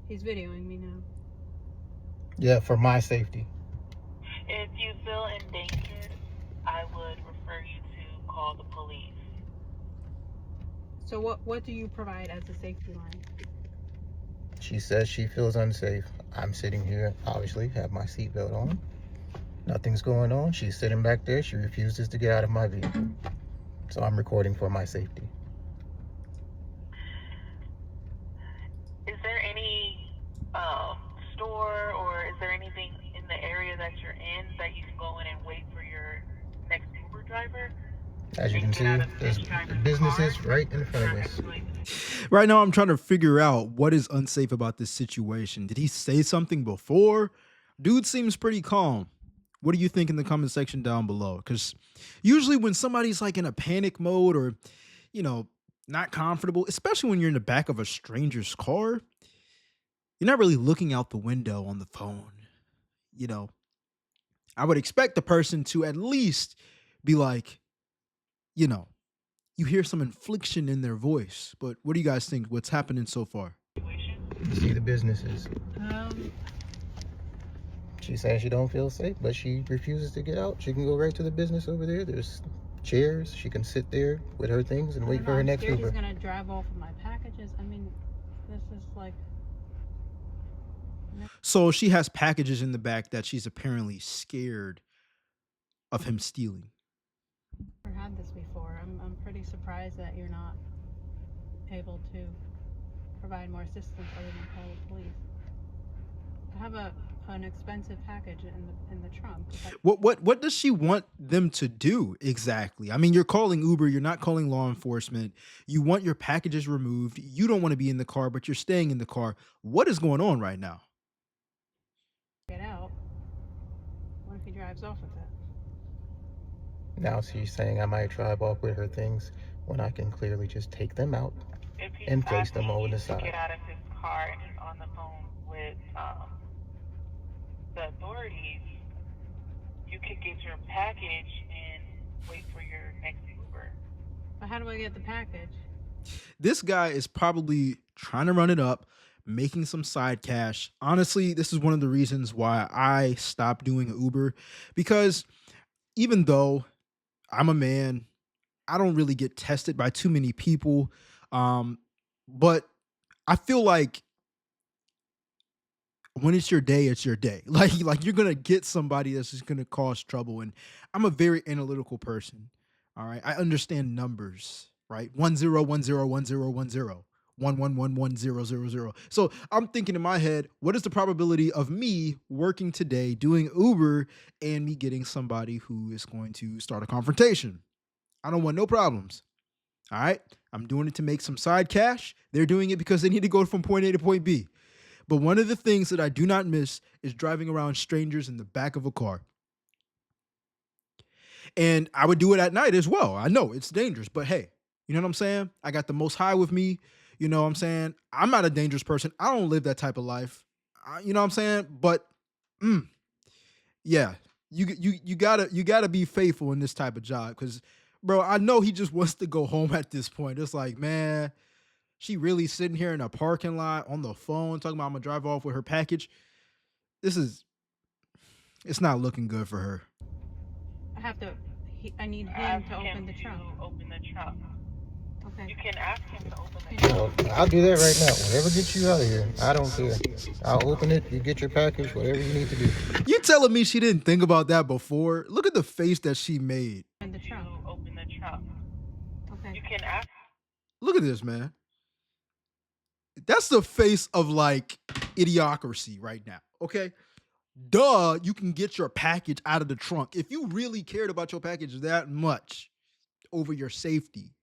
He's videoing me now. Yeah, for my safety. If you feel endangered, I would refer you to call the police. So what do you provide as a safety line? She says she feels unsafe. I'm sitting here, obviously, have my seatbelt on. Nothing's going on. She's sitting back there. She refuses to get out of my vehicle. So I'm recording for my safety. Is there any store or is there anything in the area that you're in that you can go in and wait for your next Uber driver? As you can see, there's businesses right in front of us. Right now, I'm trying to figure out what is unsafe about this situation. Did he say something before? Dude seems pretty calm. What do you think in the comment section down below? Because usually when somebody's like in a panic mode or, you know, not comfortable, especially when you're in the back of a stranger's car, you're not really looking out the window on the phone. You know, I would expect the person to at least be like, you know, you hear some inflection in their voice. But what do you guys think? What's happening so far? See the businesses. Um, She says she don't feel safe, but she refuses to get out. She can go right to the business over there. There's chairs. She can sit there with her things and wait for her next Uber. He's gonna drive off with my packages. I mean, this is like. So she has packages in the back that she's apparently scared of him stealing. I've never had this before. I'm pretty surprised that you're not able to provide more assistance other than call the police. I have an expensive package in the trunk. What does she want them to do exactly? I mean, you're calling Uber, you're not calling law enforcement. You want your packages removed. You don't want to be in the car, but you're staying in the car. What is going on right now? Get out. What if he drives off with it? Now she's saying I might drive off with her things when I can clearly just take them out and place them over the side. Get out of his car and he's on the phone with the authorities. You could get your package and wait for your next Uber. But how do I get the package? This guy is probably trying to run it up, making some side cash. Honestly, this is one of the reasons why I stopped doing Uber, because even though I'm a man, I don't really get tested by too many people. But I feel like when it's your day, it's your day. Like you're gonna get somebody that's just gonna cause trouble. And I'm a very analytical person. All right. I understand numbers, right? 10101010. 1111000. So I'm thinking in my head, what is the probability of me working today doing Uber and me getting somebody who is going to start a confrontation? I don't want no problems. All right. I'm doing it to make some side cash. They're doing it because they need to go from point A to point B. But one of the things that I do not miss is driving around strangers in the back of a car. And I would do it at night as well. I know it's dangerous, but hey, you know what I'm saying? I got the Most High with me. You know what I'm saying? I'm not a dangerous person. I don't live that type of life. You know what I'm saying? But yeah, you gotta be faithful in this type of job, because bro, I know he just wants to go home at this point. It's like, man, she really sitting here in a parking lot on the phone talking about I'm gonna drive off with her package. It's not looking good for her. I need him to open the trunk. Okay. You can ask him to open the trunk. Well, I'll do that right now. Whatever gets you out of here, I don't care. I'll open it. You get your package, whatever you need to do. You telling me she didn't think about that before? Look at the face that she made. Open the trunk. Okay. You can ask. Look at this, man. That's the face of like idiocracy right now. Okay. Duh, you can get your package out of the trunk. If you really cared about your package that much over your safety,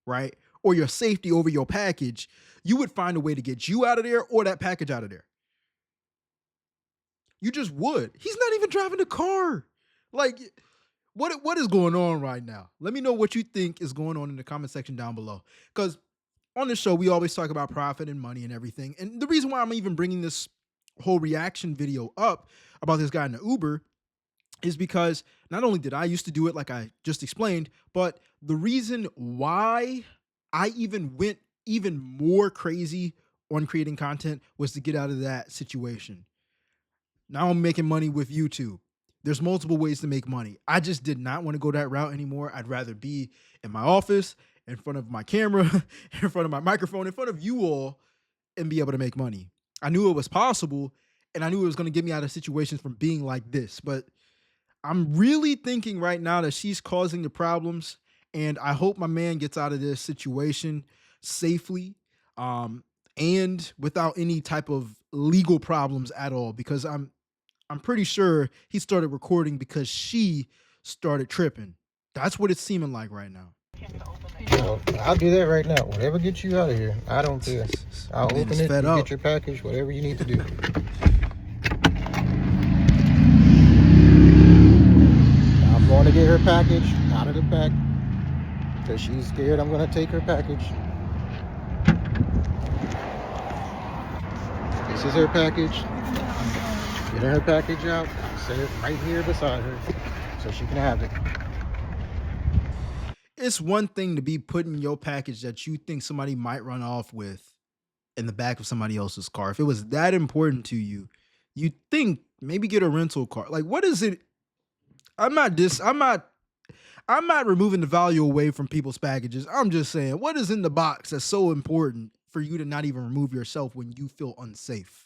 right? Or your safety over your package, you would find a way to get you out of there or that package out of there. You just would. He's not even driving the car. Like, what is going on right now? Let me know what you think is going on in the comment section down below. Because on this show, we always talk about profit and money and everything. And the reason why I'm even bringing this whole reaction video up about this guy in the Uber is because not only did I used to do it like I just explained, but the reason why I even went even more crazy on creating content was to get out of that situation. Now I'm making money with YouTube. There's multiple ways to make money. I just did not want to go that route anymore. I'd rather be in my office, in front of my camera, in front of my microphone, in front of you all, and be able to make money. I knew it was possible, and I knew it was going to get me out of situations from being like this. But I'm really thinking right now that she's causing the problems, and I hope my man gets out of this situation safely, um, and without any type of legal problems at all. Because I'm pretty sure he started recording because she started tripping. That's what it's seeming like right now. Well, I'll do that right now. Whatever gets you out of here, I don't care. I'll Man open is it, fed you up. get your package, whatever you need to do. I'm going to get her package out of the pack because she's scared I'm going to take her package. This is her package. Getting her package out. Set it right here beside her so she can have it. It's one thing to be putting your package that you think somebody might run off with in the back of somebody else's car. If it was that important to you, you'd think maybe get a rental car. Like, what is it? I'm not removing the value away from people's packages. I'm just saying, what is in the box that's so important for you to not even remove yourself when you feel unsafe?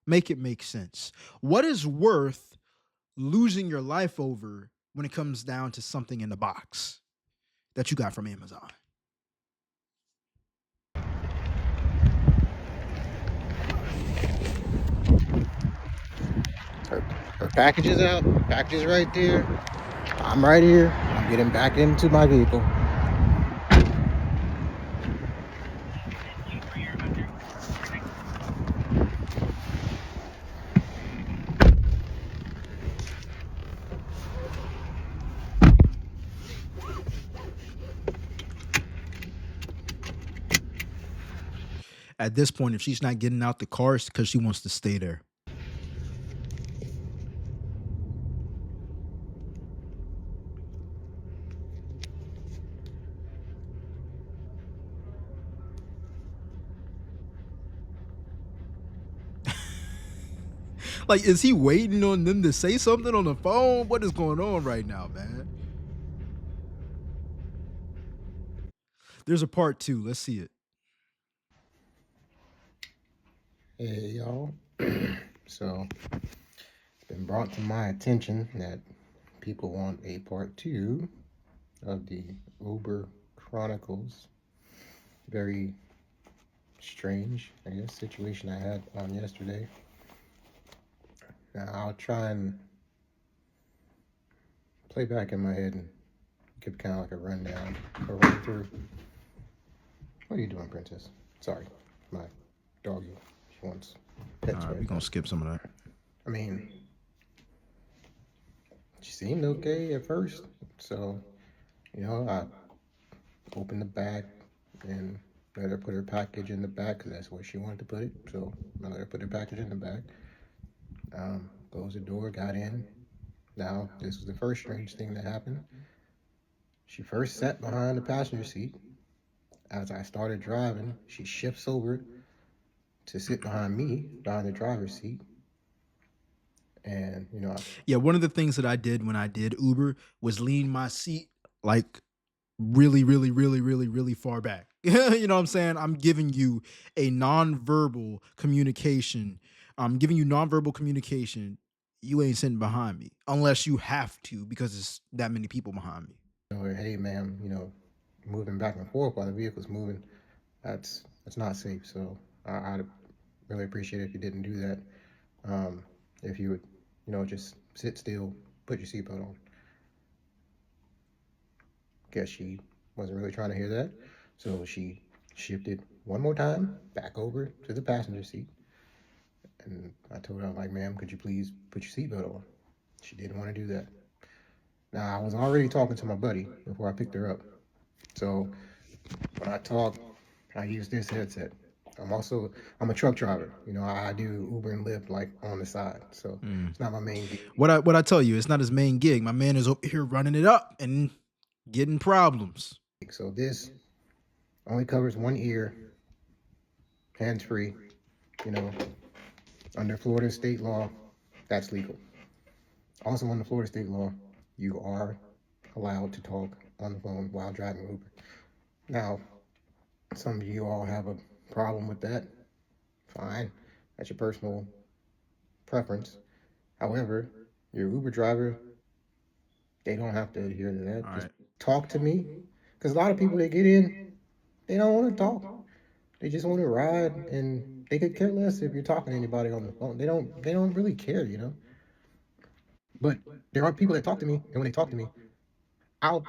Make it make sense. What is worth losing your life over when it comes down to something in the box that you got from Amazon? Her package is out. Package is right there. I'm right here. I'm getting back into my vehicle. At this point, if she's not getting out the car, it's because she wants to stay there. Like, is he waiting on them to say something on the phone? What is going on right now, man? There's a part 2. Let's see it. Hey, y'all. So, it's been brought to my attention that people want a part 2 of the Uber Chronicles. Very strange, I guess, situation I had on yesterday. Now, I'll try and play back in my head and give kind of like a rundown or run through. What are you doing, Princess? Sorry, my doggy. She wants pets. All right, we're going to skip some of that. I mean, she seemed okay at first. So, you know, I opened the bag and let her put her package in the bag because that's where she wanted to put it. So I let her put her package in the bag. Closed the door, got in. Now, this was the first strange thing that happened. She first sat behind the passenger seat. As I started driving, she shifts over to sit behind me, behind the driver's seat. And, you know, Yeah, one of the things that I did when I did Uber was lean my seat like really, really, really, really, really far back. You know what I'm saying? I'm giving you a nonverbal communication. I'm giving you nonverbal communication. You ain't sitting behind me unless you have to because it's that many people behind me. or, hey, ma'am, you know, moving back and forth while the vehicle's moving, that's not safe. So I'd really appreciate it if you didn't do that. If you would, you know, just sit still, put your seatbelt on. Guess she wasn't really trying to hear that. So she shifted one more time back over to the passenger seat. And I told her, I'm like, ma'am, could you please put your seatbelt on? She didn't want to do that. Now, I was already talking to my buddy before I picked her up. So when I talk, I use this headset. I'm a truck driver. You know, I do Uber and Lyft like on the side. So it's not my main gig. What I tell you, it's not his main gig. My man is over here running it up and getting problems. So this only covers one ear hands-free, you know, under Florida state law, that's legal. Also, under Florida state law, you are allowed to talk on the phone while driving Uber. Now, some of you all have a problem with that. Fine, that's your personal preference. However, your Uber driver, they don't have to adhere to that. All Just right. talk to me. Because a lot of people that get in, they don't want to talk. They just want to ride, and they could care less if you're talking to anybody on the phone. They don't really care, you know. But there are people that talk to me, and when they talk to me, I'll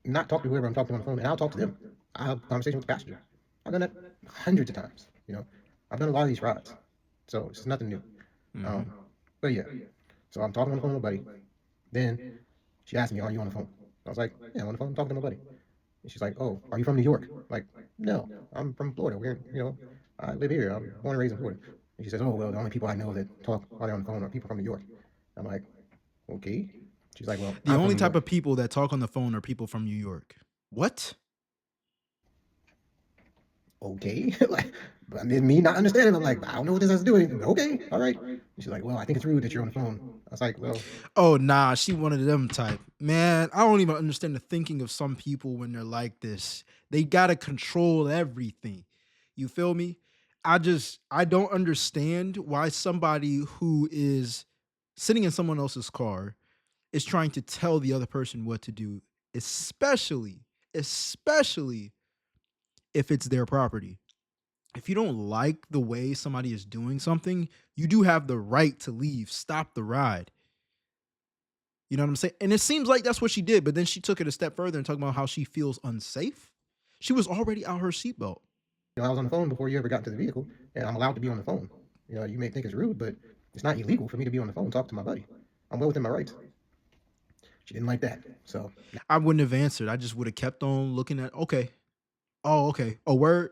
not talk to whoever I'm talking to on the phone, and I'll talk to them. I'll have a conversation with the passenger. I've done that hundreds of times, you know. I've done a lot of these rides, so it's nothing new. Mm-hmm. Um, but yeah, so I'm talking on the phone with my buddy. Then she asked me, "Are you on the phone?" I was like, "Yeah, I'm on the phone. I'm talking to my buddy." And she's like, "Oh, are you from New York?" I'm like, "No, I'm from Florida. I live here. I'm born and raised in Florida." And she says, "Oh, well, the only people I know that talk while they're on the phone are people from New York." I'm like, "Okay." She's like, "Well, The I'm from only New type York." of people that talk on the phone are people from New York. What? Okay. Like, but me not understanding, I'm like, I don't know what this has to do with it. Okay, all right. And she's like, well, I think it's rude that you're on the phone. I was like, well, Oh, nah, she one of them type. Man, I don't even understand the thinking of some people when they're like this. They gotta control everything. You feel me? I don't understand why somebody who is sitting in someone else's car is trying to tell the other person what to do, especially if it's their property. If you don't like the way somebody is doing something, you do have the right to leave, stop the ride. You know what I'm saying? And it seems like that's what she did, but then she took it a step further and talking about how she feels unsafe. She was already out her seatbelt. I was on the phone before you ever got to the vehicle, and I'm allowed to be on the phone. You may think it's rude, but it's not illegal for me to be on the phone and talk to my buddy. I'm well within my rights. She didn't like that. So I wouldn't have answered. I just would have kept on looking at, okay. Oh, okay. Oh, word.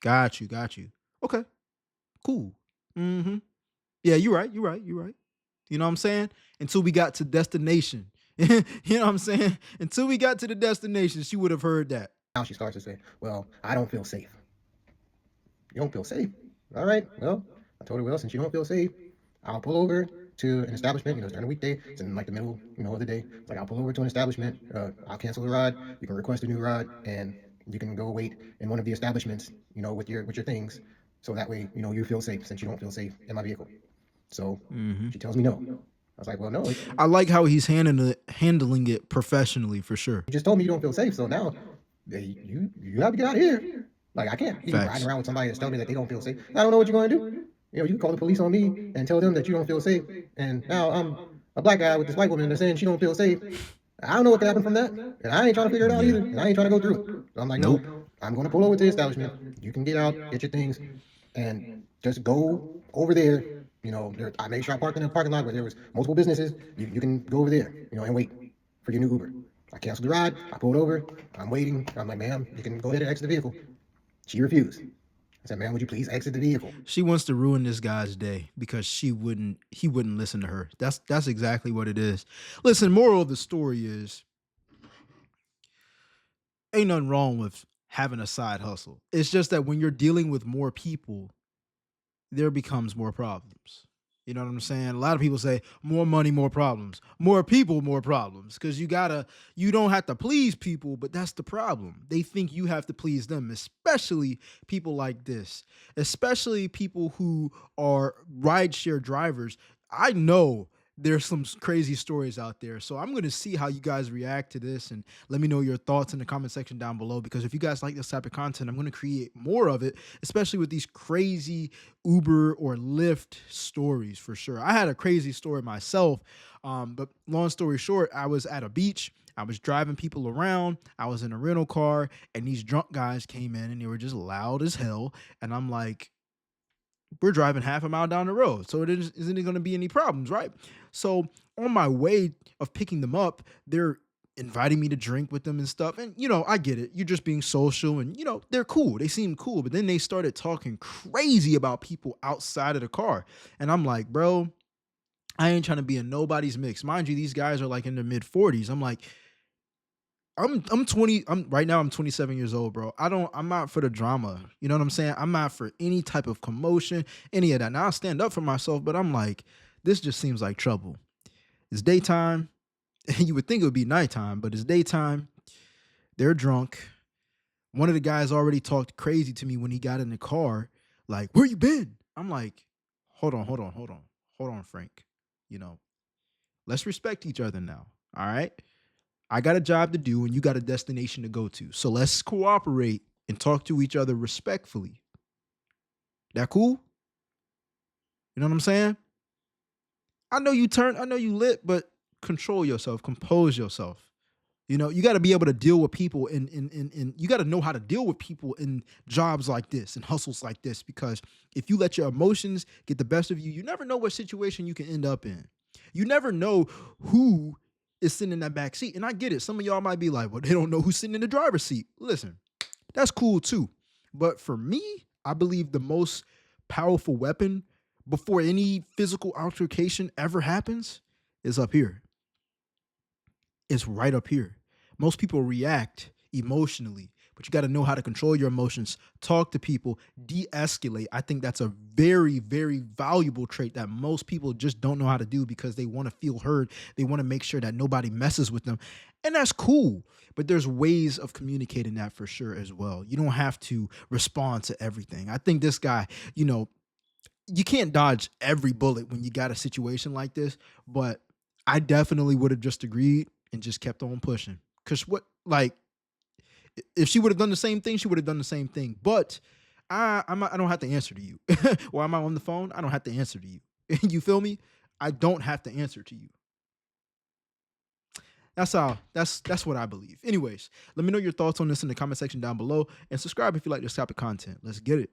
Got you. Got you. Okay. Cool. Mm-hmm. Yeah, you're right. You're right. You're right. You know what I'm saying? Until we got to destination. You know what I'm saying? Until we got to the destination, she would have heard that. now she starts to say, well, I don't feel safe. You don't feel safe? All right. Well, I told her, well, since you don't feel safe, I'll pull over to an establishment. It's during the weekday. It's in like the middle, of the day. It's like I'll pull over to an establishment. I'll cancel the ride. You can request a new ride, and you can go wait in one of the establishments, with your things. So that way, you feel safe since you don't feel safe in my vehicle. So Mm-hmm. she tells me no. I was like, well, no, I like how he's handling it professionally for sure. you just told me you don't feel safe. So now you have to get out of here. Like I can't be riding Facts. around with somebody that's telling me that they don't feel safe. I don't know what you're going to do. You can call the police on me and tell them that you don't feel safe. And now I'm a black guy with this white woman that's saying she don't feel safe. I don't know what could happen from that, and I ain't trying to figure it out Yeah. either, and I ain't trying to go through it. So I'm like, no, Nope. I'm going to pull over to the establishment. You can get out, get your things, and just go over there. I made sure I parked in a parking lot where there was multiple businesses. You can go over there, and wait for your new Uber. I canceled the ride. I pulled over. I'm waiting. I'm like, ma'am, you can go ahead and exit the vehicle. She refused. I said, ma'am, would you please exit the vehicle? She wants to ruin this guy's day because he wouldn't listen to her. That's exactly what it is. Listen, moral of the story is ain't nothing wrong with having a side hustle. It's just that when you're dealing with more people, there becomes more problems. You know what I'm saying? A lot of people say more money, more problems, more people, more problems. Cause you don't have to please people, but that's the problem. They think you have to please them, especially people like this, especially people who are rideshare drivers. I know there's some crazy stories out there. So I'm going to see how you guys react to this and let me know your thoughts in the comment section down below. Because if you guys like this type of content, I'm going to create more of it, especially with these crazy Uber or Lyft stories for sure. I had a crazy story myself, but long story short, I was at a beach. I was driving people around. I was in a rental car, and these drunk guys came in, and they were just loud as hell. And I'm like, we're driving half a mile down the road, so isn't going to be any problems, right? So on my way of picking them up, they're inviting me to drink with them and stuff. And, I get it. You're just being social and, they're cool. They seem cool. But then they started talking crazy about people outside of the car. And I'm like, bro, I ain't trying to be in nobody's mix. Mind you, these guys are like in their mid 40s. I'm like, I'm 20. I'm right now. I'm 27 years old, bro. I'm not for the drama. You know what I'm saying? I'm not for any type of commotion, any of that. Now I stand up for myself, but I'm like, this just seems like trouble. It's daytime. You would think it would be nighttime, but it's daytime. They're drunk. One of the guys already talked crazy to me when he got in the car. Like, where you been? I'm like, hold on, Frank. You know, let's respect each other now. All right. I got a job to do and you got a destination to go to. So let's cooperate and talk to each other respectfully. That cool? You know what I'm saying? I know you lit, but control yourself, compose yourself. You know, you got to be able to deal with people and you got to know how to deal with people in jobs like this and hustles like this, because if you let your emotions get the best of you, you never know what situation you can end up in. You never know who is sitting in that back seat. And I get it. Some of y'all might be like, well, they don't know who's sitting in the driver's seat. Listen, that's cool too. But for me, I believe the most powerful weapon before any physical altercation ever happens is up here. It's right up here. Most people react emotionally, but you got to know how to control your emotions, talk to people, de-escalate. I think that's a very, very valuable trait that most people just don't know how to do because they want to feel heard. They want to make sure that nobody messes with them. And that's cool. But there's ways of communicating that for sure as well. You don't have to respond to everything. I think this guy, you can't dodge every bullet when you got a situation like this, but I definitely would have just agreed and just kept on pushing. Cause if she would have done the same thing, she would have done the same thing. But I don't have to answer to you. While I'm on the phone, I don't have to answer to you. You feel me? I don't have to answer to you. That's what I believe. Anyways, let me know your thoughts on this in the comment section down below and subscribe if you like this type of content. Let's get it.